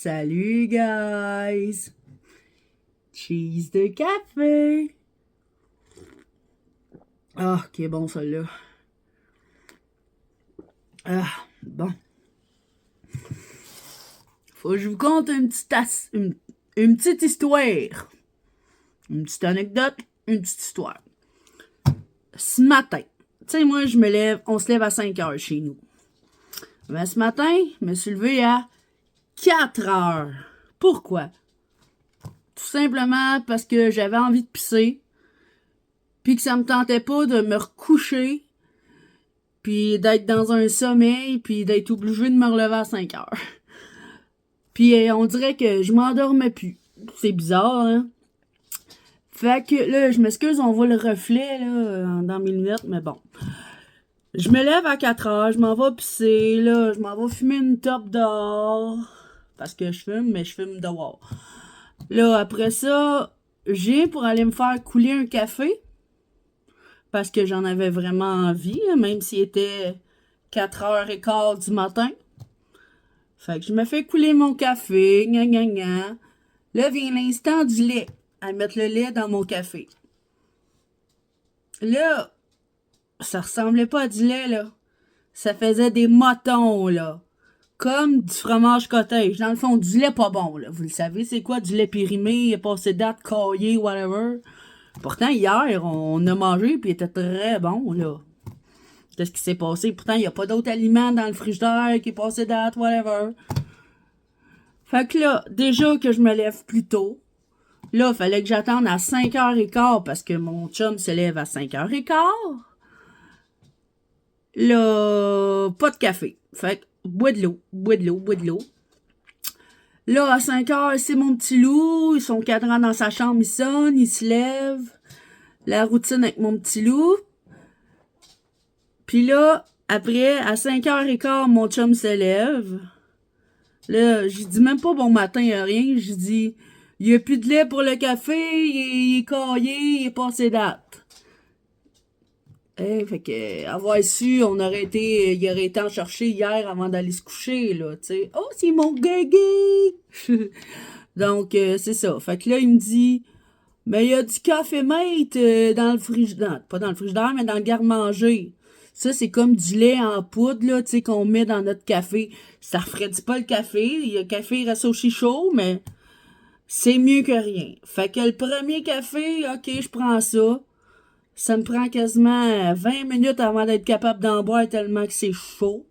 Salut guys! Cheese de café! Ah, qui est bon celui-là. Ah, bon. Faut que je vous conte une petite histoire. Une petite anecdote, une petite histoire. Ce matin, tu sais, moi, on se lève à 5 heures chez nous. Mais ce matin, je me suis levé à 4 heures. Pourquoi? Tout simplement parce que j'avais envie de pisser, puis que ça me tentait pas de me recoucher, puis d'être dans un sommeil, puis d'être obligé de me relever à 5 heures. Puis on dirait que je m'endormais plus. C'est bizarre, hein? Fait que là, je m'excuse, on voit le reflet là, dans mes lunettes, mais bon. Je me lève à 4 heures, je m'en vais pisser, là, je m'en vais fumer une top dehors. Parce que je fume, mais je fume dehors. Là, après ça, j'ai pour aller me faire couler un café. Parce que j'en avais vraiment envie, même s'il était 4h15 du matin. Fait que je me fais couler mon café, gna gna gna. Là vient l'instant du lait, à mettre le lait dans mon café. Là, ça ressemblait pas à du lait, là. Ça faisait des motons, là. Comme du fromage cottage. Dans le fond, du lait pas bon, là. Vous le savez, c'est quoi? Du lait périmé, passé date, caillé, whatever. Pourtant, hier, on a mangé, puis il était très bon, là. Qu'est-ce qui s'est passé? Pourtant, il n'y a pas d'autres aliments dans le frigidaire qui est passé date, whatever. Fait que là, déjà que je me lève plus tôt, là, il fallait que j'attende à 5h15 parce que mon chum se lève à 5h15. Là, pas de café. Fait que, bois de l'eau, bois de l'eau, bois de l'eau. Là, à 5h, c'est mon petit loup. Son cadran dans sa chambre, il sonne, il se lève. La routine avec mon petit loup. Puis là, après, à 5h15, mon chum se lève. Là, je dis même pas bon matin, rien. Je dis, il y a plus de lait pour le café, il est caillé, il est passé date. Fait que, avoir su, il aurait été en chercher hier avant d'aller se coucher, là, tu sais. Oh, c'est mon guégué! Donc, c'est ça. Fait que là, il me dit, mais il y a du café mate dans le frigidaire. Pas dans le frigidaire, mais dans le garde-manger. Ça, c'est comme du lait en poudre, là, tu sais, qu'on met dans notre café. Ça refroidit pas le café. Le café reste aussi chaud, mais c'est mieux que rien. Fait que le premier café, ok, je prends ça. Ça me prend quasiment 20 minutes avant d'être capable d'en boire tellement que c'est chaud.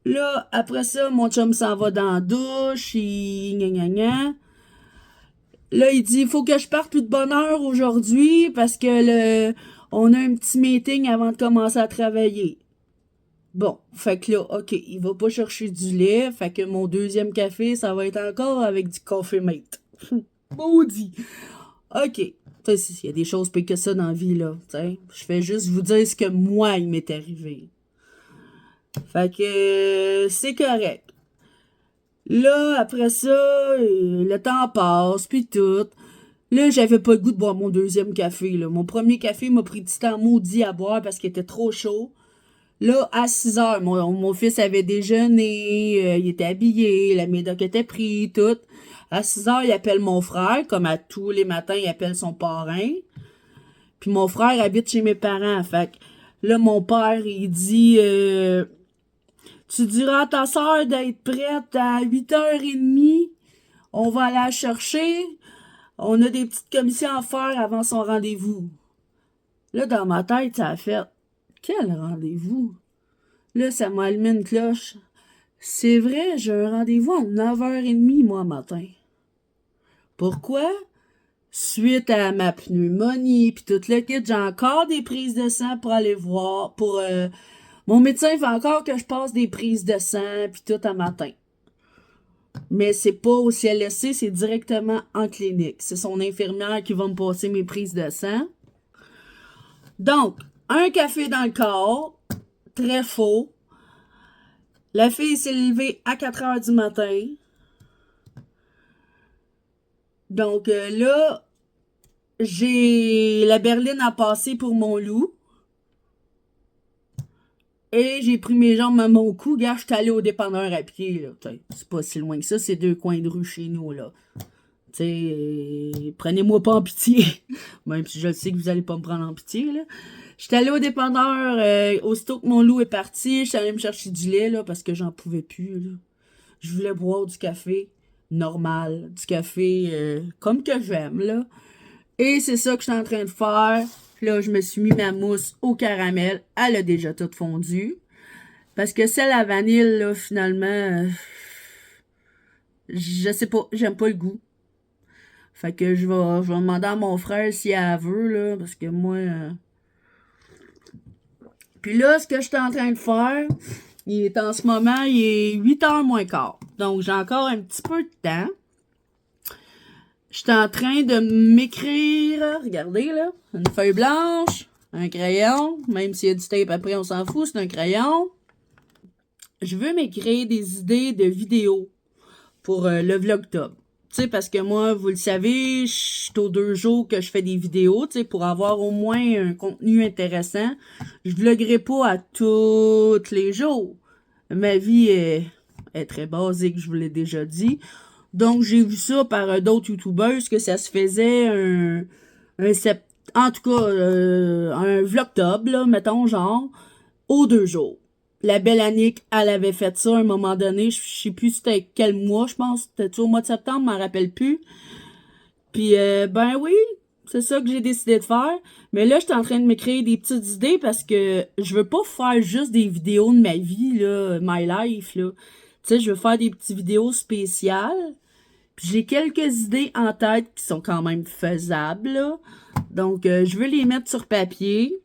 Là, après ça, mon chum s'en va dans la douche, gna gna gna. Là, il dit, il faut que je parte plus de bonne heure aujourd'hui parce que on a un petit meeting avant de commencer à travailler. Bon, fait que là, ok, il va pas chercher du lait, fait que mon deuxième café, ça va être encore avec du coffee mate. Maudit. Ok, il y a des choses pires que ça dans la vie, là, t'sais. Je fais juste vous dire ce que moi, il m'est arrivé. Fait que c'est correct. Là, après ça, le temps passe, puis tout. Là, j'avais pas le goût de boire mon deuxième café, là. Mon premier café m'a pris du temps maudit à boire parce qu'il était trop chaud. Là, à 6 heures, mon fils avait déjeuné, il était habillé, la médoc était prise, tout. À 6 heures, il appelle mon frère, comme à tous les matins, il appelle son parrain. Puis mon frère habite chez mes parents, fait que là, mon père, il dit, tu diras à ta soeur d'être prête à 8h30. On va aller la chercher. On a des petites commissions à faire avant son rendez-vous. Là, dans ma tête, ça a fait, quel rendez-vous? Là, ça m'a allumé une cloche. C'est vrai, j'ai un rendez-vous à 9h30, moi, matin. Pourquoi? Suite à ma pneumonie, puis tout le kit, j'ai encore des prises de sang pour aller voir. Mon médecin veut encore que je passe des prises de sang, puis tout à matin. Mais c'est pas au CLSC, c'est directement en clinique. C'est son infirmière qui va me passer mes prises de sang. Donc, un café dans le corps, très faux. La fille s'est levée à 4h du matin. Donc là, j'ai la berline à passer pour mon loup. Et j'ai pris mes jambes à mon cou. Gars, je suis allée au dépanneur à pied, là. T'sais, c'est pas si loin que ça, c'est 2 coins de rue chez nous, là. Tu sais, prenez-moi pas en pitié. Même si je sais que vous allez pas me prendre en pitié, là. J'étais allée au dépanneur, aussitôt que mon loup est parti, j'étais allée me chercher du lait, là, parce que j'en pouvais plus, là. Je voulais boire du café normal, du café comme que j'aime, là. Et c'est ça que je suis en train de faire. Là, je me suis mis ma mousse au caramel. Elle a déjà toute fondu. Parce que celle à vanille, là, finalement, je sais pas, j'aime pas le goût. Fait que je vais demander à mon frère si elle veut, là, parce que moi... Puis là, ce que je suis en train de faire, en ce moment, il est 8h moins quart. Donc, j'ai encore un petit peu de temps. Je suis en train de m'écrire, regardez là, une feuille blanche, un crayon, même s'il y a du tape après, on s'en fout, c'est un crayon. Je veux m'écrire des idées de vidéos pour le Vlogtober. Tu sais, parce que moi, vous le savez, je suis aux 2 jours que je fais des vidéos, tu sais, pour avoir au moins un contenu intéressant. Je vloguerai pas à tous les jours. Ma vie est très basique, je vous l'ai déjà dit. Donc, j'ai vu ça par d'autres youtubeurs que ça se faisait en tout cas, un vlogtober, là, mettons, genre, aux 2 jours. La belle Annick, elle avait fait ça à un moment donné. Je sais plus c'était quel mois, je pense. C'était au mois de septembre, je m'en rappelle plus. Puis, ben oui, c'est ça que j'ai décidé de faire. Mais là, j'étais en train de me créer des petites idées parce que je veux pas faire juste des vidéos de ma vie, là, my life, là. Tu sais, je veux faire des petites vidéos spéciales. Puis j'ai quelques idées en tête qui sont quand même faisables, là. Donc, je veux les mettre sur papier.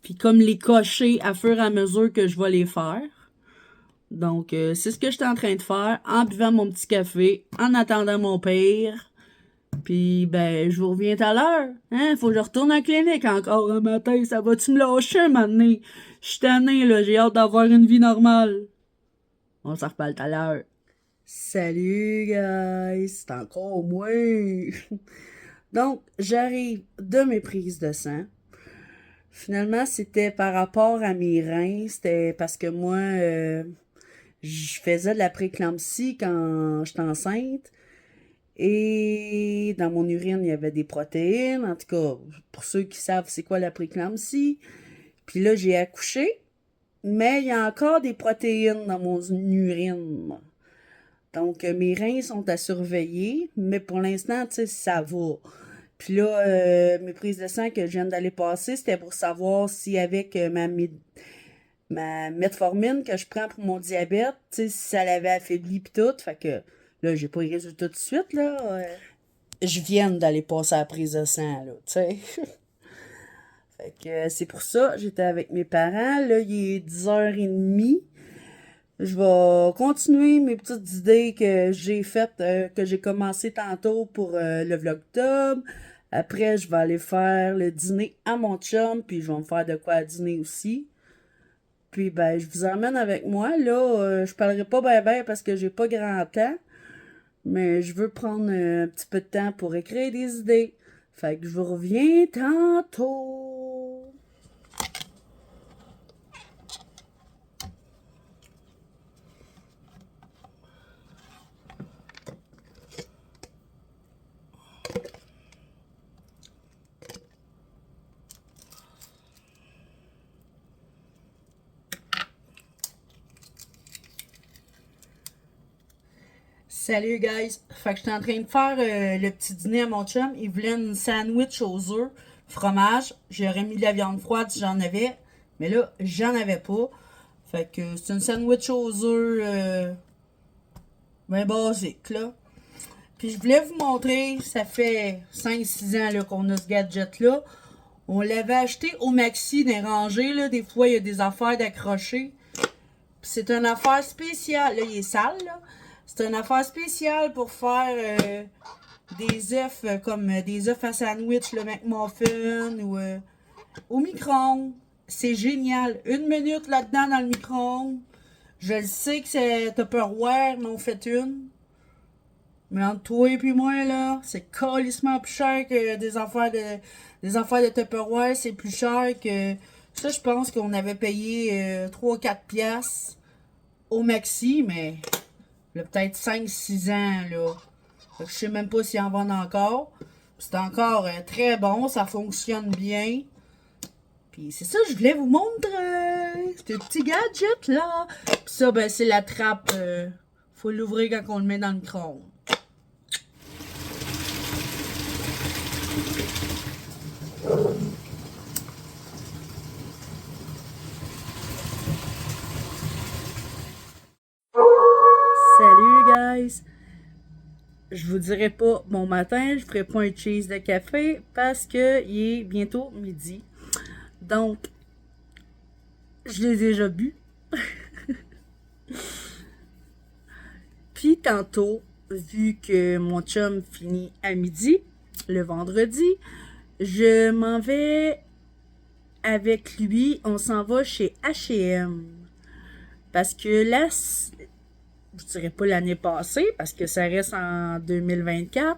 Puis comme les cocher à fur et à mesure que je vais les faire. Donc, c'est ce que je suis en train de faire en buvant mon petit café, en attendant mon père. Puis, ben, je vous reviens tout à l'heure. Hein? Faut que je retourne à la clinique encore un matin. Ça va-tu me lâcher un moment donné? Je suis tannée, là. J'ai hâte d'avoir une vie normale. On s'en reparle tout à l'heure. Salut, guys. C'est encore moi. Donc, j'arrive de mes prises de sang. Finalement, c'était par rapport à mes reins. C'était parce que moi, je faisais de la préclampsie quand j'étais enceinte. Et dans mon urine, il y avait des protéines. En tout cas, pour ceux qui savent c'est quoi la préclampsie. Puis là, j'ai accouché. Mais il y a encore des protéines dans mon urine. Donc, mes reins sont à surveiller. Mais pour l'instant, tu sais, ça va. Puis là, mes prises de sang que je viens d'aller passer, c'était pour savoir si avec ma metformine que je prends pour mon diabète, tu sais, si ça l'avait affaibli pis tout. Fait que là, j'ai pas les résultats tout de suite, là. Je viens d'aller passer la prise de sang, là, tu sais. Fait que c'est pour ça, j'étais avec mes parents. Là, il est 10h30. Je vais continuer mes petites idées que j'ai faites, que j'ai commencé tantôt pour le Vlogtober. Après, je vais aller faire le dîner à mon chum, puis je vais me faire de quoi à dîner aussi. Puis, ben, je vous emmène avec moi. Là, je parlerai pas ben parce que j'ai pas grand temps, mais je veux prendre un petit peu de temps pour écrire des idées. Fait que je vous reviens tantôt. Salut guys! Fait que j'étais en train de faire le petit dîner à mon chum. Il voulait une sandwich aux œufs, fromage. J'aurais mis de la viande froide si j'en avais. Mais là, j'en avais pas. Fait que c'est une sandwich aux œufs ben basique là. Puis je voulais vous montrer, ça fait 5-6 ans là, qu'on a ce gadget-là. On l'avait acheté au Maxi des rangées, là. Des fois, il y a des affaires d'accrocher. C'est une affaire spéciale. Là, il est sale, là. C'est une affaire spéciale pour faire des œufs comme des œufs à sandwich, le McMuffin ou au micro-ondes. C'est génial. 1 minute là-dedans dans le micro-ondes. Je le sais que c'est Tupperware, mais on fait une. Mais entre toi et puis moi, là, c'est calissement plus cher que des affaires de Tupperware. C'est plus cher que Ça, je pense qu'on avait payé 3-4 piastres au maxi, mais il y a peut-être 5-6 ans, là. Fait que je sais même pas s'ils en vendent encore. C'est encore très bon, ça fonctionne bien. Puis c'est ça, je voulais vous montrer. Ce petit gadget là. Puis ça, ben c'est la trappe. Faut l'ouvrir quand on le met dans le micro-ondes. Salut guys! Je vous dirai pas bon matin, je ferai pas un cheese de café parce que il est bientôt midi. Donc, je l'ai déjà bu. Puis tantôt, vu que mon chum finit à midi, le vendredi, je m'en vais avec lui, on s'en va chez H&M. Parce que là, je dirais pas l'année passée, parce que ça reste en 2024,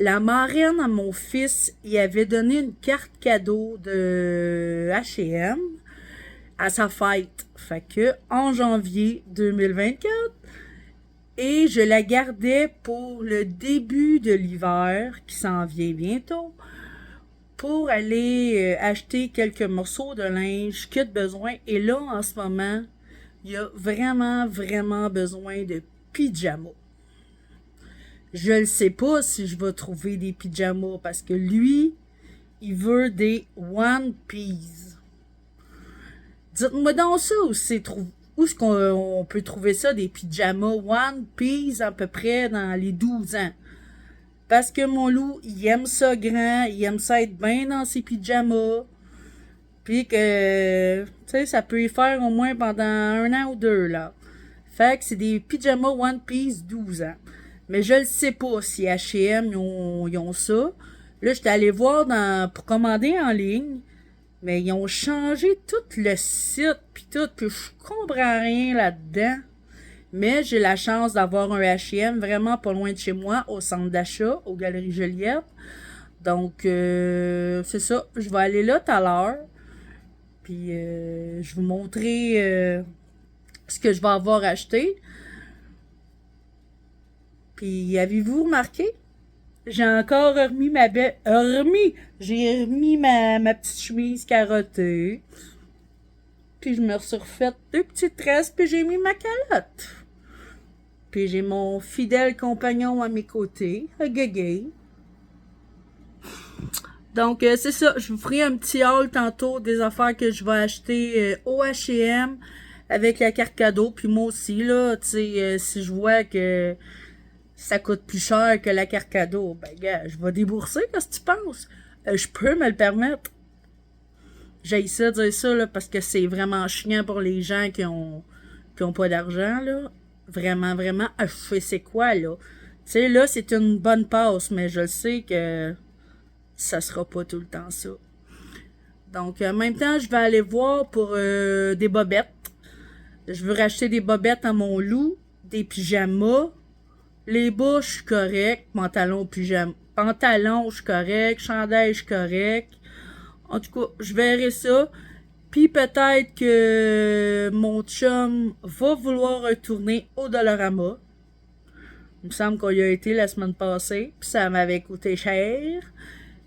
la marraine à mon fils, il avait donné une carte cadeau de H&M à sa fête. Fait que en janvier 2024, et je la gardais pour le début de l'hiver, qui s'en vient bientôt, pour aller acheter quelques morceaux de linge que de besoin. Et là, en ce moment, il y a vraiment, vraiment besoin de pyjamas. Je ne sais pas si je vais trouver des pyjamas parce que lui, il veut des One Piece. Dites-moi donc ça, où est-ce qu'on peut trouver ça, des pyjamas One Piece à peu près dans les 12 ans. Parce que mon loup, il aime ça grand, il aime ça être bien dans ses pyjamas. Puis que, tu sais, ça peut y faire au moins pendant 1 an ou 2, là. Fait que c'est des pyjamas One Piece 12 ans. Mais je ne sais pas si H&M, ils ont ça. Là, j'étais allé voir pour commander en ligne. Mais ils ont changé tout le site, puis tout, puis je comprends rien là-dedans. Mais j'ai la chance d'avoir un H&M vraiment pas loin de chez moi, au centre d'achat, aux Galeries Joliette. Donc, c'est ça. Je vais aller là tout à l'heure. Puis, je vais vous montrer ce que je vais avoir acheté. Puis, avez-vous remarqué? J'ai encore remis j'ai remis ma petite chemise carottée. Puis, je me suis refait 2 petites tresses, puis j'ai mis ma calotte. Puis, j'ai mon fidèle compagnon à mes côtés, un Gagay. Donc, c'est ça. Je vous ferai un petit haul tantôt des affaires que je vais acheter au H&M avec la carte cadeau. Puis moi aussi, là, tu sais, si je vois que ça coûte plus cher que la carte cadeau, ben, gars, je vais débourser, qu'est-ce que tu penses? Je peux me le permettre. J'ai ça dire ça, là, parce que c'est vraiment chiant pour les gens qui ont pas d'argent, là. Vraiment, vraiment, je sais c'est quoi, là. Tu sais, là, c'est une bonne passe, mais je sais que ça sera pas tout le temps ça. Donc, en même temps, je vais aller voir pour des bobettes. Je veux racheter des bobettes à mon loup, des pyjamas. Les bas, je suis correct. Pantalon, je suis correct. Chandail, je suis correct. En tout cas, je verrai ça. Puis peut-être que mon chum va vouloir retourner au Dollarama. Il me semble qu'on y a été la semaine passée. Puis ça m'avait coûté cher.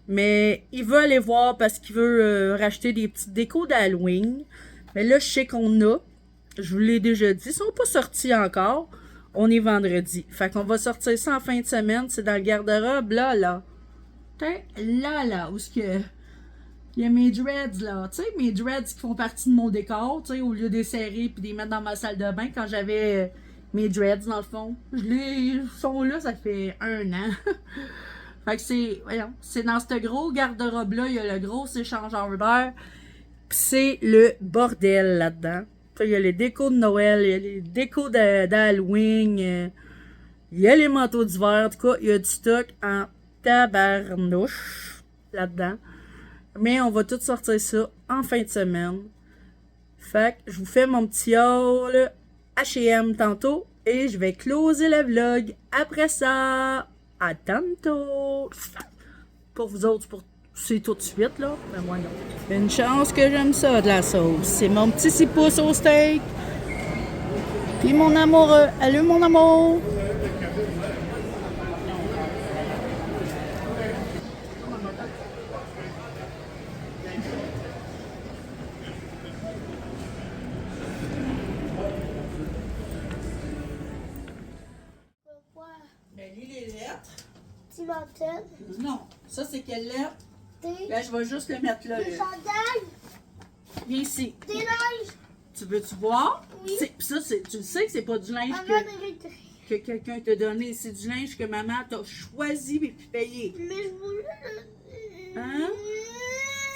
Mais il veut aller voir parce qu'il veut racheter des petites décos d'Halloween. Mais là, je sais qu'on a. Je vous l'ai déjà dit. Ils sont pas sortis encore. On est vendredi. Fait qu'on va sortir ça en fin de semaine. C'est dans le garde-robe, là. Là, où est-ce que... Il y a mes dreads, là. Tu sais, mes dreads qui font partie de mon décor, tu sais, au lieu de les serrer puis de les mettre dans ma salle de bain quand j'avais mes dreads, dans le fond. Ils sont là, ça fait 1 an. Fait que c'est dans ce gros garde-robe-là, il y a le gros échangeur d'air. Pis c'est le bordel là-dedans. Il y a les décos de Noël, il y a les décos d'Halloween, il y a les manteaux d'hiver. En tout cas, il y a du stock en tabarnouche là-dedans. Mais on va tout sortir ça en fin de semaine. Fait que je vous fais mon petit haul H&M tantôt et je vais closer le vlog après ça. À tantôt! Pour vous autres, C'est tout de suite, là. Ben voyons. Une chance que j'aime ça, de la sauce. C'est mon petit 6 pouces au steak. Puis mon amoureux. Allô, mon amour. Pourquoi? Ben, lis les lettres. Timothée, Non. Ça, c'est quelle lettre? T, Là, je vais juste le mettre là. des chandails, Viens ici. des linges, Tu veux-tu voir? Oui. Puis ça, tu le sais que c'est pas du linge avant que, de rentrer. que quelqu'un t'a donné. C'est du linge que maman t'a choisi et puis payé. Mais je voulais... Hein?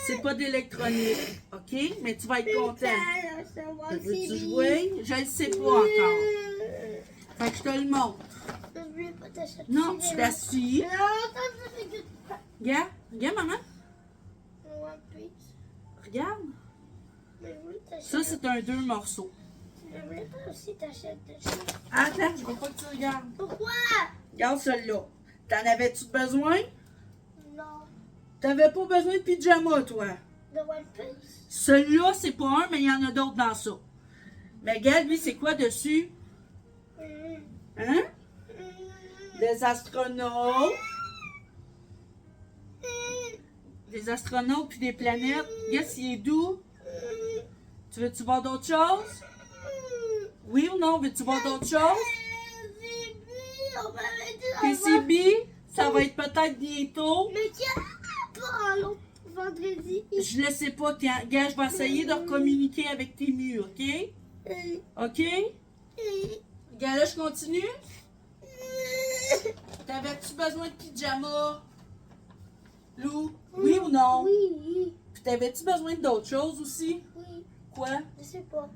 C'est pas d'électronique, OK? Mais tu vas être content. Veux-tu jouer? Je le sais pas encore. Fait que je te le montre. Je voulais pas t'acheter. Non, tu t'assis. Non, ça fait que... Regarde, regarde, maman. One Piece. Regarde. Mais je voulais t'acheter. Ça, c'est un 2 morceaux. Je voulais pas aussi t'acheter des choses. Attends, je veux pas que tu regardes. Pourquoi? Regarde celui-là. T'en avais-tu besoin? Non. T'avais pas besoin de pyjama, toi. De One Piece. Celui-là, c'est pas un, mais il y en a d'autres dans ça. Mais regarde, lui, c'est quoi dessus? Hein? Des astronautes. Des astronautes puis des planètes. Yes, il est doux. Tu veux-tu voir d'autres choses? Oui ou non? Veux-tu voir d'autres choses? On va mettre dans PCB, ça va être peut-être bientôt. Mais tiens, pas l'autre vendredi. Je le sais pas. Gars, je vais essayer de communiquer avec tes murs, OK? OK? Gars, là, je continue. T'avais-tu besoin de pyjama? Lou? Oui ou non? Oui, Puis t'avais-tu besoin d'autres choses aussi? oui. Quoi? Je sais pas.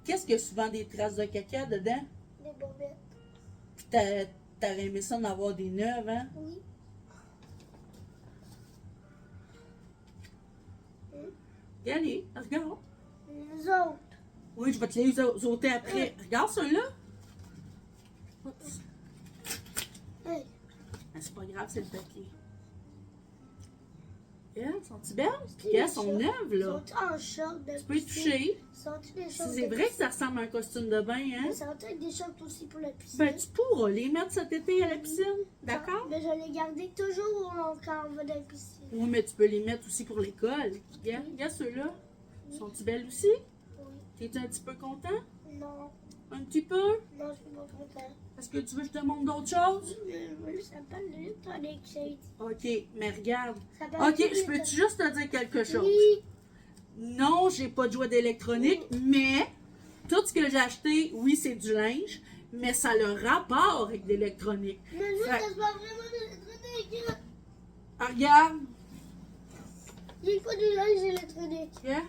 Qu'est-ce qu'il y a souvent des traces de caca dedans? Des bobettes. Puis t'aurais aimé ça d'en avoir des neuves, hein? Oui. Allez, regarde. Les autres. Oui, je vais te les ôter après. Regarde ceux-là. Oups. Hey. Ah, c'est pas grave, c'est le papier. Regarde, sont-ils belles? Puis elles sont neuves, là. Sont en short de Tu peux y toucher. Sont-ils des shorts C'est vrai que ça ressemble à un costume de bain, hein? Sont-ils des shorts aussi pour la piscine? Ben, tu pourras les mettre cet été à la piscine. D'accord? Mais je les garder toujours quand on va dans la piscine. Oui, mais tu peux les mettre aussi pour l'école. Regarde, regarde ceux-là. Sont-ils belles aussi? Oui. T'es un petit peu content? Non. Un petit peu? Non, je suis pas content. Est-ce que tu veux que je te montre d'autres choses? Ça s'appelle l'électronique shade. OK, mais regarde. Ça s'appelle OK, je l'électronique. peux-tu juste te dire quelque chose? Oui. Non, j'ai pas de jouet d'électronique, mais tout ce que j'ai acheté, oui, c'est du linge, mais ça a le rapport avec l'électronique. Mais nous, Fait- c'est pas vraiment de l'électronique. Ah, regarde. J'ai pas de linge électronique. Regarde.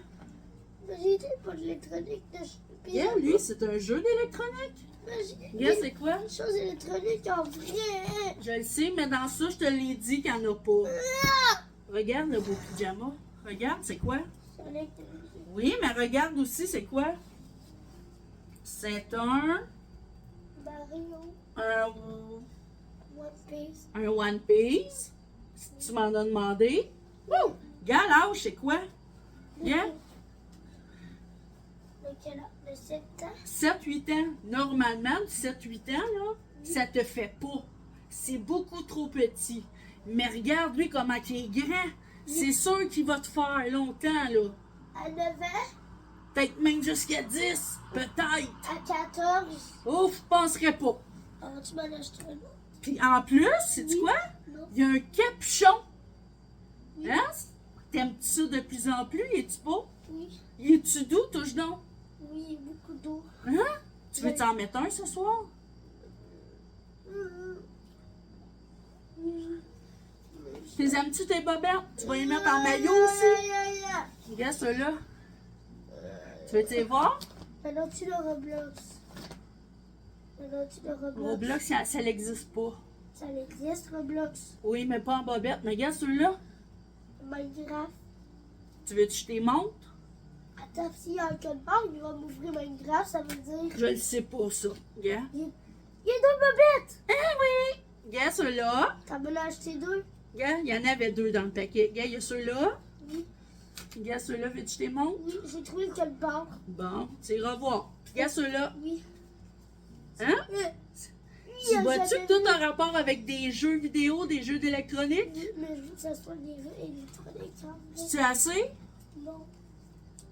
Mais j'ai dit pas de l'électronique. Regarde, lui, c'est un jeu d'électronique. Regarde, c'est quoi? Une chose électronique en vrai. Je le sais, mais dans ça, je te l'ai dit qu'il n'y en a pas. Regarde le beau pyjama. Regarde, c'est quoi? C'est électronique. Oui, mais regarde aussi, c'est quoi? C'est un Mario, One Piece. un One Piece. Si tu m'en as demandé. Wouh! Regarde l'âge, c'est quoi? Regarde. Lequel a de 7 ans? 7-8 ans. Normalement, 7-8 ans, là, ça te fait pas. C'est beaucoup trop petit. Mais regarde, lui, comment il est grand. C'est sûr qu'il va te faire longtemps, là. À 9 ans? Peut-être même jusqu'à 10. Peut-être. À 14? Ouf, je penserais pas. Oh, tu m'en achètes un autre? Puis en plus, sais-tu quoi? Non. Il y a un capuchon. Oui. Hein? T'aimes-tu ça de plus en plus? Es-tu beau? Oui. Il est-tu doux, touche donc? Oui, beaucoup d'eau. Hein? Tu veux t'en mettre un ce soir? T'es aimes-tu tes bobettes? Tu vas les mettre en maillot aussi? Regarde ceux-là. Tu veux t'y voir? Maintenant, tu le Roblox. Maintenant, tu le Roblox. Roblox, ça n'existe pas. Ça existe, Roblox. Oui, mais pas en bobette. Mais regarde ceux-là. Minecraft. Tu veux que je te montre? Attends, s'il y a un code barre, il va m'ouvrir Minecraft, ça veut dire... Je le sais pas, ça. Regarde. Il y a deux bobettes! Ah oui! Regarde ceux-là. T'en veux en acheter deux? Regarde, il y en avait 2 dans le paquet. Regarde, il y a ceux-là. Oui. Regarde, ceux-là, veux-tu que je te les montre? Oui, j'ai trouvé le code barre. Bon, tu iras voir. Regarde ceux-là. Oui. Hein? Oui, Tu vois-tu que tout a rapport avec des jeux vidéo, des jeux d'électronique? Oui, mais je veux que ça soit des jeux électroniques. Hein. C'est assez? Non.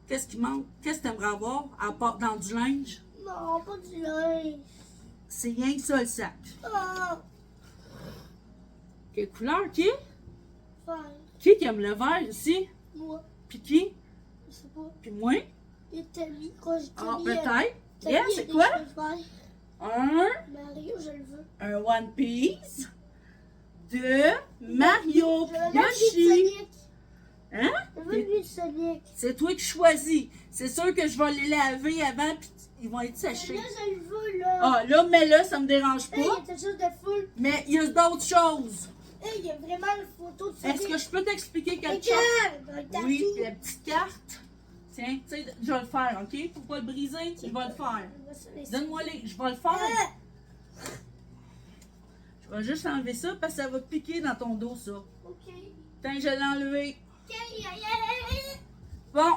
Qu'est-ce qui manque? Qu'est-ce que t'aimerais avoir à part dans du linge? Non, pas du linge. C'est rien que ça, le sac. Ah, Quelle couleur? Qui? faire. Qui aime le vert ici? Moi, Puis qui? je sais pas. Puis moi? Il était mis quand j'étais Ah, mis. peut-être. Yeah, c'est quoi? Un Mario, je le veux. un One Piece de Mario Je veux lui de Yoshi. Sonic. Hein? Je veux lui de Sonic. C'est toi qui choisis. C'est sûr que je vais les laver avant puis ils vont être Mais séchés. là, je le veux, là. Ah, là, mais là, ça me dérange Hey, il y a pas. quelque chose de fou. Mais il y a d'autres choses. Hey, il y a vraiment une photo de Sonic. Est-ce que je peux t'expliquer quelque chose? Regarde, dans le Oui, tatou. la petite carte. Tiens, tu sais, je vais le faire, OK? Faut pas le briser, tu vas le faire. Donne-moi les. Je vais le faire. Ah, Je vais juste enlever ça parce que ça va te piquer dans ton dos, ça. ok. Tiens, je l'ai enlevé. Ok, aïe, aïe, aïe. Bon.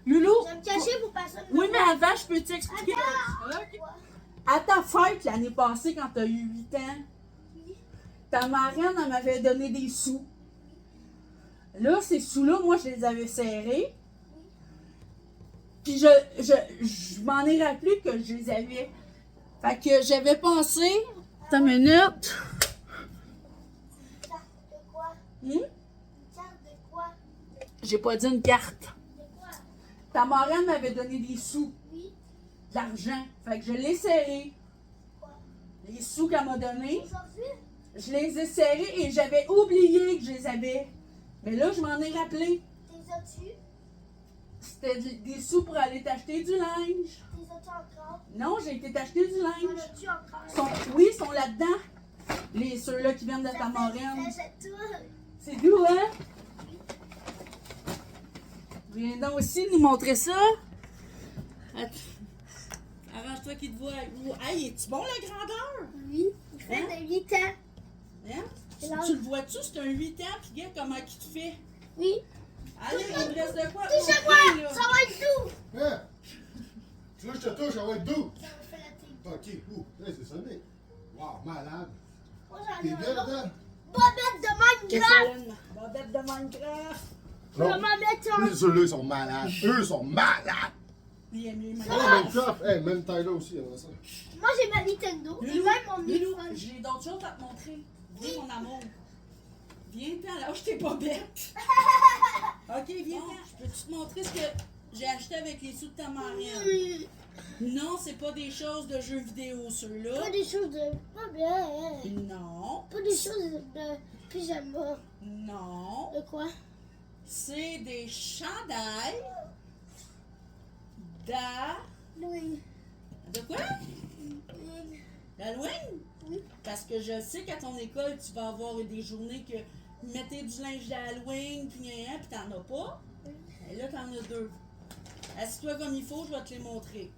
Loulou. Je vais me cacher pour personne. Oui, mais avant, je peux t'expliquer. Attends. OK. À ta fête l'année passée, quand tu as eu 8 ans, Oui. ta marraine, elle m'avait donné des sous. Là, ces sous-là, moi, je les avais serrés. Puis je m'en ai rappelé que je les avais. Fait que j'avais pensé. Attends une minute. Une carte de quoi? Hmm? Une carte de quoi? J'ai pas dit une carte. De quoi? Ta marraine m'avait donné des sous, Oui. de l'argent. Fait que je l'ai serré. Quoi? Les sous qu'elle m'a donnés, Aujourd'hui? je les ai serrés et j'avais oublié que je les avais. Mais là, je m'en ai rappelé. T'es as-tu? C'était des sous pour aller t'acheter du linge. T'es as-tu encore? Non, j'ai été t'acheter du En linge. as-tu encore? Oui, ils sont là-dedans. Ceux-là qui viennent de ta marraine. C'est toi. C'est doux, hein? Viens donc aussi nous montrer ça. Arrange-toi qu'il te voit. Hey, es-tu bon la grandeur? Oui. Il fait Hein? de 8 ans. Hein? C'est là. Tu le vois-tu? C'est un 8 ans, puis regarde comment il te fait. Oui. Allez, il me reste de quoi? Touche-moi! montrer, là. Ça va être doux! Hein? Tu veux que je te touche, ça va être doux. Ça va faire la tête. Ok, ouh, là, c'est sonné. Wow, malade. Moi, j'en T'es ai bien un autre. là-dedans? Bobette de Qu'est-ce Minecraft! que c'est, une bobette de Minecraft? Je vais m'en mettre un. Ceux-là, ils sont malades. Eux sont malades. Il aime mieux Oh, Minecraft. Minecraft. Hey, même Tyler aussi, il y en a ça. Moi, j'ai ma Nintendo. Et Loulou, même mon Loulou, iPhone. j'ai d'autres choses à te montrer. Viens, mon amour. Viens-t'en, lâche tes bobettes. Ok, viens-t'en. Peux-tu te montrer ce que j'ai acheté avec les sous de ta marraine? Non, c'est pas des choses de jeux vidéo, ceux-là. Pas des choses de. Pas bien. Non, Pas des choses de pyjama. non. De quoi? C'est des chandails d'a... Oui. De quoi? D'Halloween? Oui. Parce que je sais qu'à ton école, tu vas avoir des journées que mettez du linge d'Halloween, puis t'en as pas. Et là, t'en as 2. Assis-toi comme il faut, je vais te les montrer.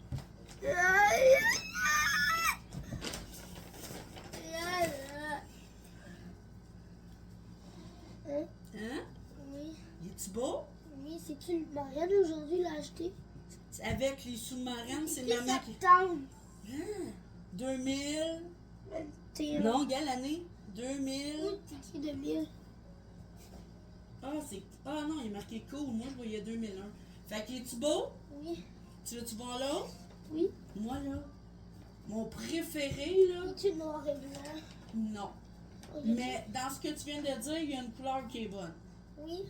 Hein? Hein? Oui. Es-tu beau? Oui, c'est-tu le mariage aujourd'hui l'a acheté? Avec les sous de marraine, c'est Écrit maman qui... septembre. Hein? 2000... 21. Non, quelle année? 2000... Oui, c'est écrit 2000. Ah, c'est... Ah non, il est marqué cool. Moi, je voyais 2001. Fait que, es-tu beau? Oui. Tu veux-tu voir l'autre? Oui. Moi, là, mon préféré, là... C'est-tu noir et blanc? Non. Mais dans ce que tu viens de dire, il y a une couleur qui est bonne. Oui.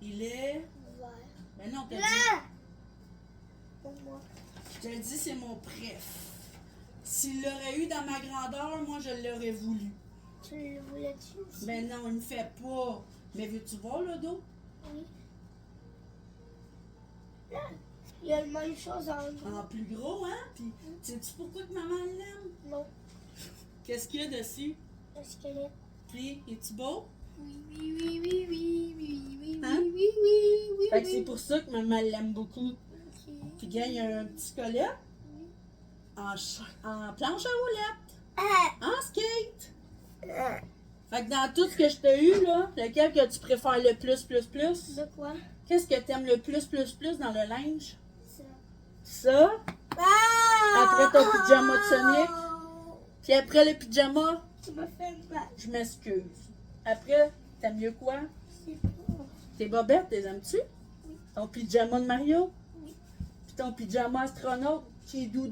Il est... Vert. Ben non, t'as dit... Blanc! Pour moi. Je te dis, c'est mon préf. S'il l'aurait eu dans ma grandeur, moi, je l'aurais voulu. Tu le voulais-tu aussi? Ben non, il me fait pas. Mais veux-tu voir le dos? Oui. Là, il y a la même chose en gros. En plus gros, hein? Puis, sais-tu pourquoi que maman l'aime? Non. Qu'est-ce qu'il y a dessus? Un squelette. Puis, es-tu beau? Oui, oui, oui, oui, oui, oui, oui, Hein? oui, oui, oui, oui, Fait que oui. c'est pour ça que maman l'aime beaucoup. Ok. Puis, gars, il y a un petit collet en planche à roulettes, Ah! en skate. Fait que dans tout ce que je t'ai eu, là, lequel que tu préfères le plus? De quoi? Qu'est-ce que t'aimes le plus dans le linge? Ça. Ça? Ah! Après ton pyjama de Sonic? Puis après le pyjama, Tu me fais mal. je m'excuse. Après, t'aimes mieux quoi? C'est pas. Tes bobettes, les aimes-tu? Oui. Ton pyjama de Mario? Oui. Puis ton pyjama astronaute qui est doux.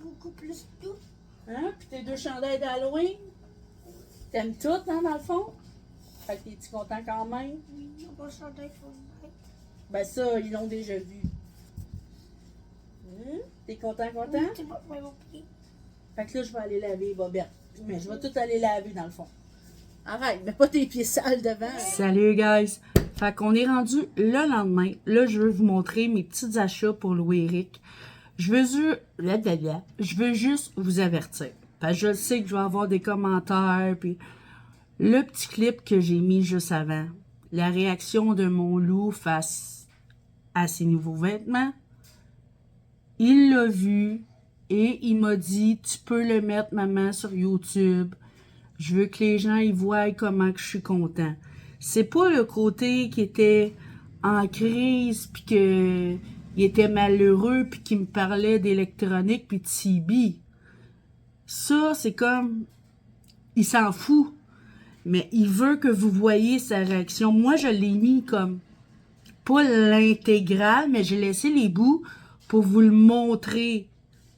Beaucoup plus doux. Hein? Puis tes 2 chandails d'Halloween? T'aimes tout, hein, dans le fond? Fait que t'es-tu content quand même? Oui, on va changer, il faut le mettre. Ben ça, ils l'ont déjà vu. T'es content? Oui, tu m'as pris mon pied. Fait que là, je vais aller laver les bobettes. Mais je vais tout aller laver, dans le fond. Arrête, mets pas tes pieds sales devant. Salut, guys! Fait qu'on est rendu le lendemain. Là, je veux vous montrer mes petits achats pour Louis Eric. Je veux juste vous avertir. Parce que je sais que je vais avoir des commentaires. Puis le petit clip que j'ai mis juste avant. La réaction de mon loup face à ses nouveaux vêtements. Il l'a vu et il m'a dit « Tu peux le mettre, maman, sur YouTube. Je veux que les gens y voient comment que je suis content. » C'est pas le côté qui était en crise puis que il était malheureux puis qui me parlait d'électronique puis de CB. Ça, c'est comme... Il s'en fout. Mais il veut que vous voyez sa réaction. Moi, je l'ai mis comme... Pas l'intégrale, mais j'ai laissé les bouts pour vous le montrer.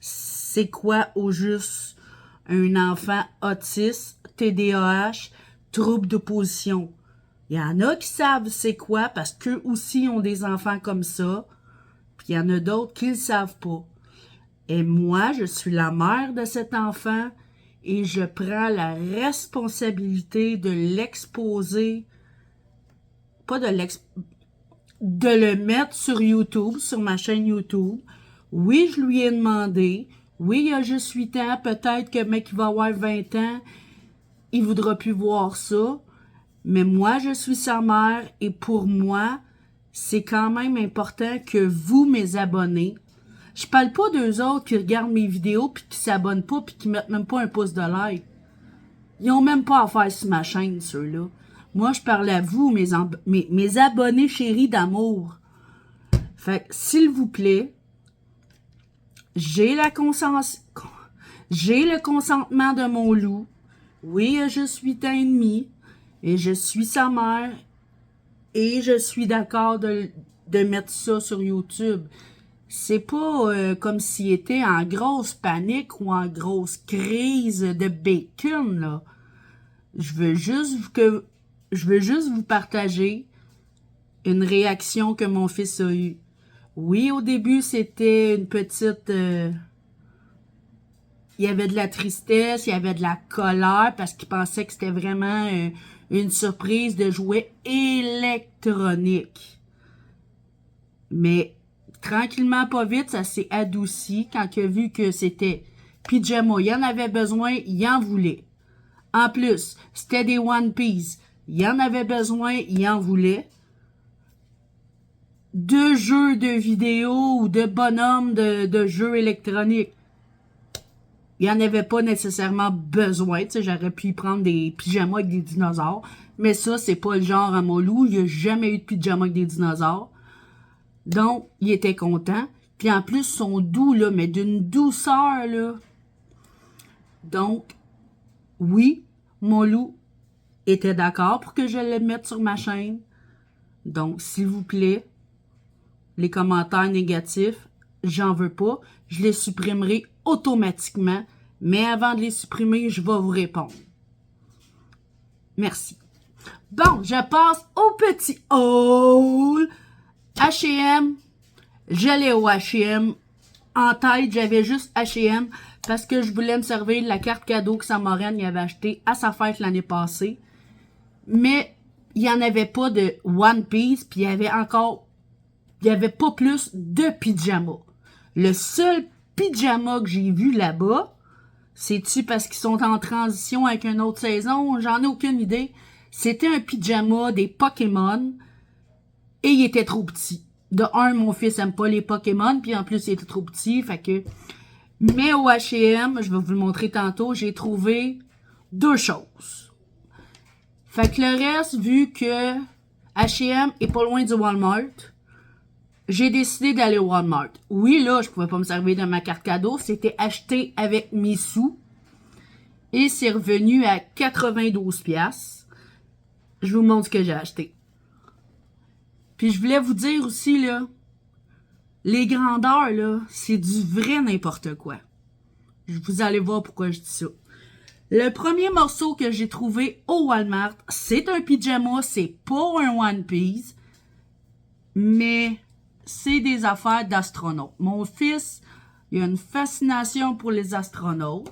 C'est quoi au juste un enfant autiste, TDAH, trouble d'opposition. Il y en a qui savent c'est quoi parce qu'eux aussi ont des enfants comme ça. Puis il y en a d'autres qui ne le savent pas. Et moi, je suis la mère de cet enfant et je prends la responsabilité de l'exposer, de le mettre sur YouTube, sur ma chaîne YouTube. Oui, je lui ai demandé. Oui, il a juste 8 ans. Peut-être que mec qui va avoir 20 ans, il voudra plus voir ça. Mais moi, je suis sa mère et pour moi, c'est quand même important que vous, mes abonnés, je parle pas d'eux autres qui regardent mes vidéos puis qui s'abonnent pas puis qui mettent même pas un pouce de like. Ils ont même pas à faire sur ma chaîne, ceux-là. Moi, je parle à vous, mes abonnés chéris d'amour. Fait que, s'il vous plaît, j'ai le consentement de mon loup. Oui, je suis 8 ans et demi. Et je suis sa mère. Et je suis d'accord de mettre ça sur YouTube. C'est pas comme s'il était en grosse panique ou en grosse crise de bacon, là. Je veux juste vous partager une réaction que mon fils a eue. Oui, au début, c'était une petite... il y avait de la tristesse, il y avait de la colère parce qu'il pensait que c'était vraiment une surprise de jouets électroniques. Mais tranquillement, pas vite, ça s'est adouci quand il a vu que c'était pyjama. Il en avait besoin, il en voulait. En plus, c'était des One Piece. Il en avait besoin, il en voulait. De jeux de vidéo ou de bonhommes de jeux électroniques. Il n'y en avait pas nécessairement besoin. Tu sais, j'aurais pu prendre des pyjamas avec des dinosaures. Mais ça, c'est pas le genre à mon loup. Il n'y a jamais eu de pyjama avec des dinosaures. Donc, il était content. Puis en plus, ils sont doux, là, mais d'une douceur, là. Donc, oui, mon loup était d'accord pour que je le mette sur ma chaîne. Donc, s'il vous plaît, les commentaires négatifs, j'en veux pas. Je les supprimerai automatiquement. Mais avant de les supprimer, je vais vous répondre. Merci. Bon, je passe au petit haul. H&M. J'allais au H&M. En tête, j'avais juste H&M parce que je voulais me servir de la carte cadeau que sa marraine y avait acheté à sa fête l'année passée. Mais il n'y en avait pas de One Piece, puis il y avait pas plus de pyjama. Le seul pyjama que j'ai vu là-bas, c'est-tu parce qu'ils sont en transition avec une autre saison? J'en ai aucune idée. C'était un pyjama des Pokémon et il était trop petit. De un, mon fils aime pas les Pokémon, puis en plus, il était trop petit, fait que... Mais au H&M, je vais vous le montrer tantôt, j'ai trouvé deux choses. Fait que le reste, vu que H&M est pas loin du Walmart, j'ai décidé d'aller au Walmart. Oui, là, je pouvais pas me servir de ma carte cadeau. C'était acheté avec mes sous. Et c'est revenu à 92$. Je vous montre ce que j'ai acheté. Puis je voulais vous dire aussi, là, les grandeurs, là, c'est du vrai n'importe quoi. Vous allez voir pourquoi je dis ça. Le premier morceau que j'ai trouvé au Walmart, c'est un pyjama, c'est pas un One Piece, mais c'est des affaires d'astronautes. Mon fils, il a une fascination pour les astronautes.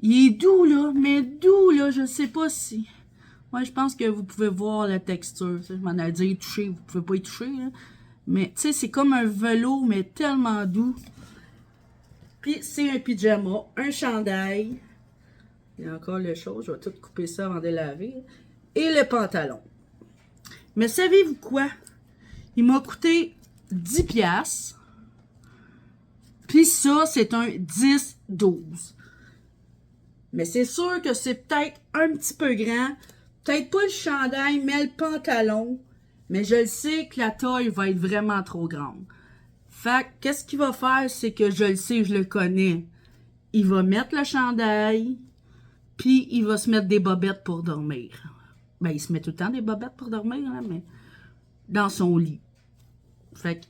Il est doux, là, mais doux, là, je sais pas si... Moi, je pense que vous pouvez voir la texture. Je m'en ai dit toucher, vous pouvez pas y toucher, là. Mais, tu sais, c'est comme un velours, mais tellement doux. Puis, c'est un pyjama, un chandail. Il y a encore les choses, je vais tout couper ça avant de laver. Et le pantalon. Mais savez-vous quoi? Il m'a coûté 10$. Puis ça, c'est un 10-12. Mais c'est sûr que c'est peut-être un petit peu grand. Peut-être pas le chandail, mais le pantalon. Mais je le sais que la taille va être vraiment trop grande. Fait que, qu'est-ce qu'il va faire? C'est que je le sais, je le connais. Il va mettre le chandail, puis il va se mettre des bobettes pour dormir. Ben, il se met tout le temps des bobettes pour dormir, hein, mais dans son lit. Fait que,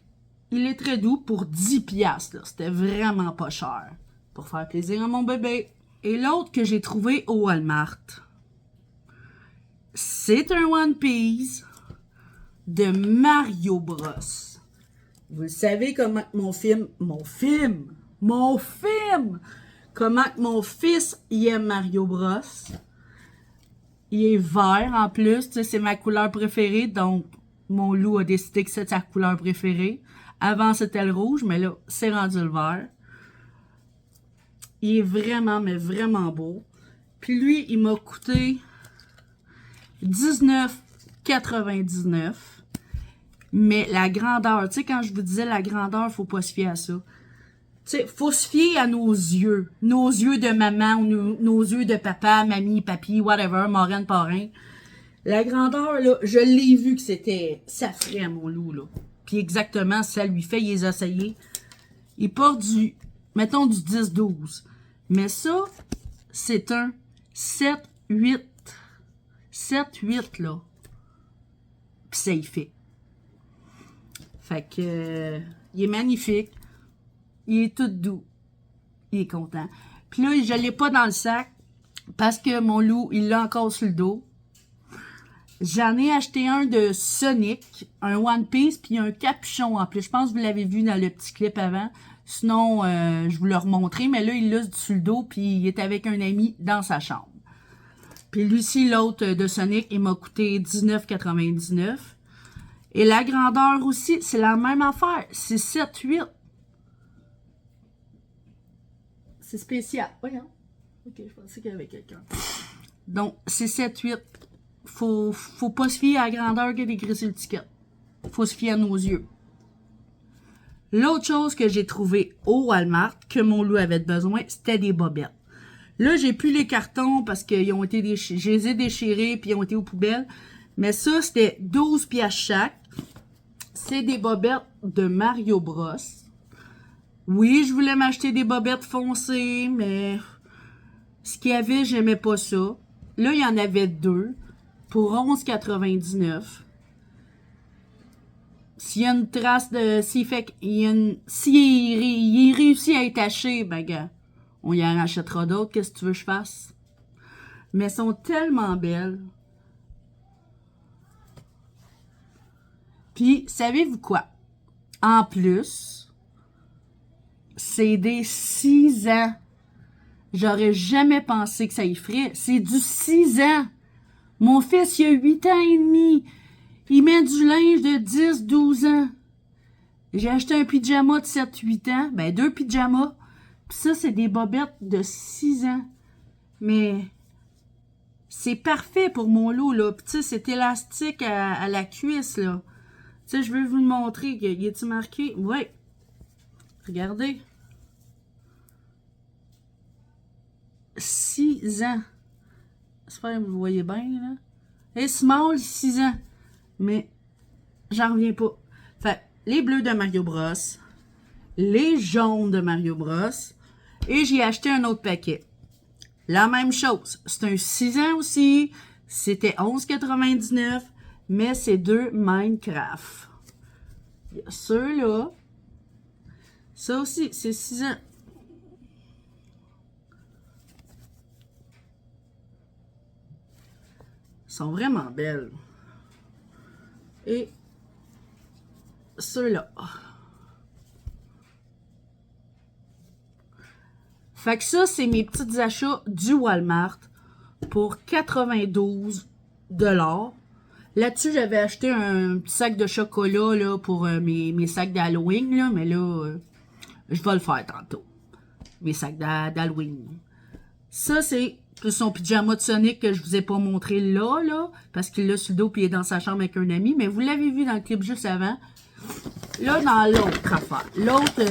il est très doux pour 10$, là. C'était vraiment pas cher. Pour faire plaisir à mon bébé. Et l'autre que j'ai trouvé au Walmart, c'est un One Piece de Mario Bros. Vous le savez comment mon comment mon fils il aime Mario Bros. Il est vert en plus, tu sais, c'est ma couleur préférée, donc mon loup a décidé que c'est sa couleur préférée. Avant c'était le rouge, mais là c'est rendu le vert. Il est vraiment, mais vraiment beau. Puis lui, il m'a coûté 19,99$. Mais la grandeur, tu sais, quand je vous disais la grandeur, faut pas se fier à ça. Tu sais, faut se fier à nos yeux. Nos yeux de maman ou nos yeux de papa, mamie, papy, whatever, marraine, parrain. La grandeur, là, je l'ai vu que c'était... Ça ferait à mon loup, là. Puis exactement, ça lui fait, il les a essayés. Il porte du... Mettons du 10-12. Mais ça, c'est un 7-8. 7-8, là. Puis ça y fait. Fait que... il est magnifique. Il est tout doux. Il est content. Puis là, je l'ai pas dans le sac. Parce que mon loup, il l'a encore sur le dos. J'en ai acheté un de Sonic. Un One Piece. Puis un capuchon en plus. Je pense que vous l'avez vu dans le petit clip avant. Sinon, je vous l'ai remontré, mais là, il l'a sur le dos, puis il est avec un ami dans sa chambre. Puis lui-ci, l'autre de Sonic, il m'a coûté 19,99$. Et la grandeur aussi, c'est la même affaire. C'est 7-8. C'est spécial. Voyons. Ok, je pensais qu'il y avait quelqu'un. Donc, c'est 7-8. Faut pas se fier à la grandeur qui est écrit sur le ticket. Faut se fier à nos yeux. L'autre chose que j'ai trouvé au Walmart, que mon loup avait besoin, c'était des bobettes. Là, j'ai plus les cartons parce qu'ils ont été déchirés. Je les ai déchirés puis ils ont été aux poubelles. Mais ça, c'était 12$ chaque. C'est des bobettes de Mario Bros. Oui, je voulais m'acheter des bobettes foncées, mais ce qu'il y avait, j'aimais pas ça. Là, il y en avait deux pour 11,99$. S'il y a une trace de... S'il réussit à être taché, ben gars, on y en rachètera d'autres. Qu'est-ce que tu veux que je fasse? Mais elles sont tellement belles. Puis, savez-vous quoi? En plus, c'est des 6 ans. J'aurais jamais pensé que ça y ferait. C'est du 6 ans. Mon fils, il a 8 ans et demi. Il met du linge de 10-12 ans. J'ai acheté un pyjama de 7-8 ans. Ben, 2 pyjamas. Puis ça, c'est des bobettes de 6 ans. Mais c'est parfait pour mon loup, là. Puis tu sais, c'est élastique à la cuisse, là. Tu sais, je vais vous le montrer. Y est-il marqué? Ouais. Regardez. 6 ans. J'espère que vous voyez bien, là. Et small, 6 ans. Mais, j'en reviens pas. Fait, les bleus de Mario Bros. Les jaunes de Mario Bros. Et j'ai acheté un autre paquet. La même chose. C'est un 6 ans aussi. C'était 11,99. Mais c'est 2 Minecraft. Il y a ceux-là. Ça aussi, c'est 6 ans. Ils sont vraiment belles. Et ceux-là. Fait que ça, c'est mes petits achats du Walmart pour 92 $. Là-dessus, j'avais acheté un petit sac de chocolat là, pour mes sacs d'Halloween, là, mais là, je vais le faire tantôt. Mes sacs d'Halloween. Ça, c'est son pyjama de Sonic que je vous ai pas montré là, parce qu'il l'a sur le dos et il est dans sa chambre avec un ami, mais vous l'avez vu dans le clip juste avant. Là, dans l'autre affaire. L'autre,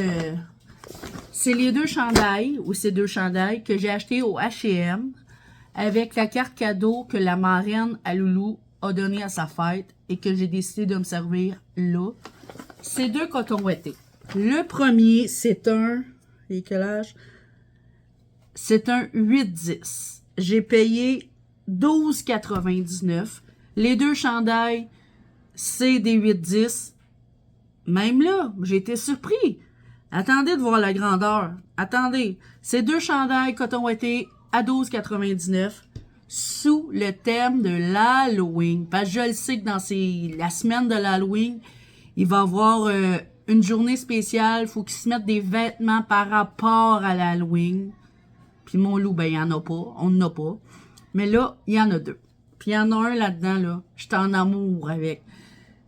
c'est les 2 chandails, ou ces 2 chandails que j'ai achetés au H&M avec la carte cadeau que la marraine à Loulou a donnée à sa fête et que j'ai décidé de me servir là. C'est 2 cotons ouettés. Le premier, c'est un... Et quel âge? C'est un 8-10. J'ai payé 12,99. Les 2 chandails, c'est des 8-10. Même là, j'ai été surpris. Attendez de voir la grandeur. Attendez. C'est 2 chandails coton ouetté à 12,99 sous le thème de l'Halloween. Parce que je le sais que dans la semaine de l'Halloween, il va y avoir une journée spéciale. Il faut qu'ils se mettent des vêtements par rapport à l'Halloween. Puis mon loup, ben, il n'y en a pas. On n'en a pas. Mais là, il y en a 2. Puis il y en a un là-dedans, là. J'étais en amour avec.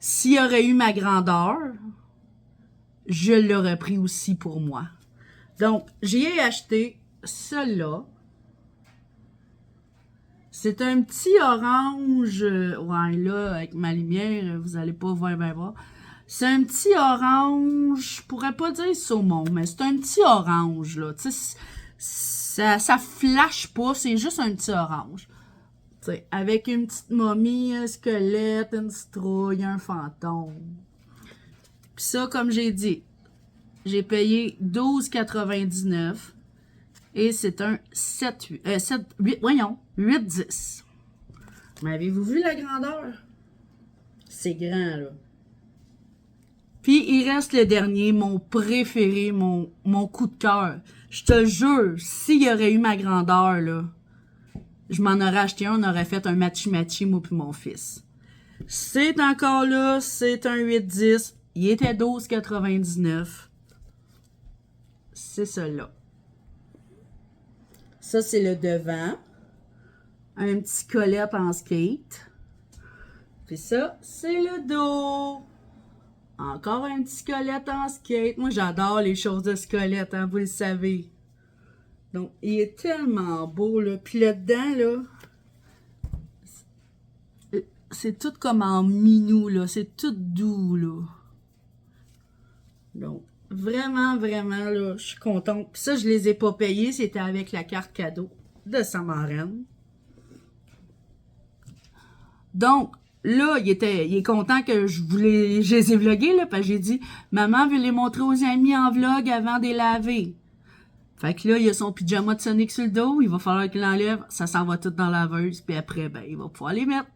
S'il y aurait eu ma grandeur, je l'aurais pris aussi pour moi. Donc, j'ai acheté celui-là. C'est un petit orange. Ouais, là, avec ma lumière, vous allez pas voir bien voir. C'est un petit orange, je pourrais pas dire saumon, mais c'est un petit orange, là. Tu sais, ça flash pas, c'est juste un petit orange. Tu sais, avec une petite momie, un squelette, une citrouille, un fantôme. Puis ça, comme j'ai dit, j'ai payé 12,99 $. Et c'est un 8-10. Mais avez-vous vu la grandeur? C'est grand, là. Puis, il reste le dernier, mon préféré, mon coup de cœur. Je te jure, s'il y aurait eu ma grandeur, là, je m'en aurais acheté un, on aurait fait un matchi-matchi, moi puis mon fils. C'est encore là, c'est un 8-10. Il était 12,99 $. C'est celui-là. Ça, c'est le devant. Un petit collet en skate. Puis ça, c'est le dos. Encore un petit squelette en skate. Moi, j'adore les choses de squelette, hein, vous le savez. Donc, il est tellement beau, là. Puis là-dedans, là, c'est tout comme en minou, là. C'est tout doux, là. Donc, vraiment, vraiment, là, je suis contente. Puis ça, je les ai pas payés. C'était avec la carte cadeau de sa marraine. Donc, là, il est content que je les ai vlogués, là, parce que j'ai dit, maman veut les montrer aux amis en vlog avant de les laver. Fait que là, il a son pyjama de Sonic sur le dos, il va falloir qu'il l'enlève, ça s'en va tout dans la laveuse, puis après, ben, il va pouvoir les mettre.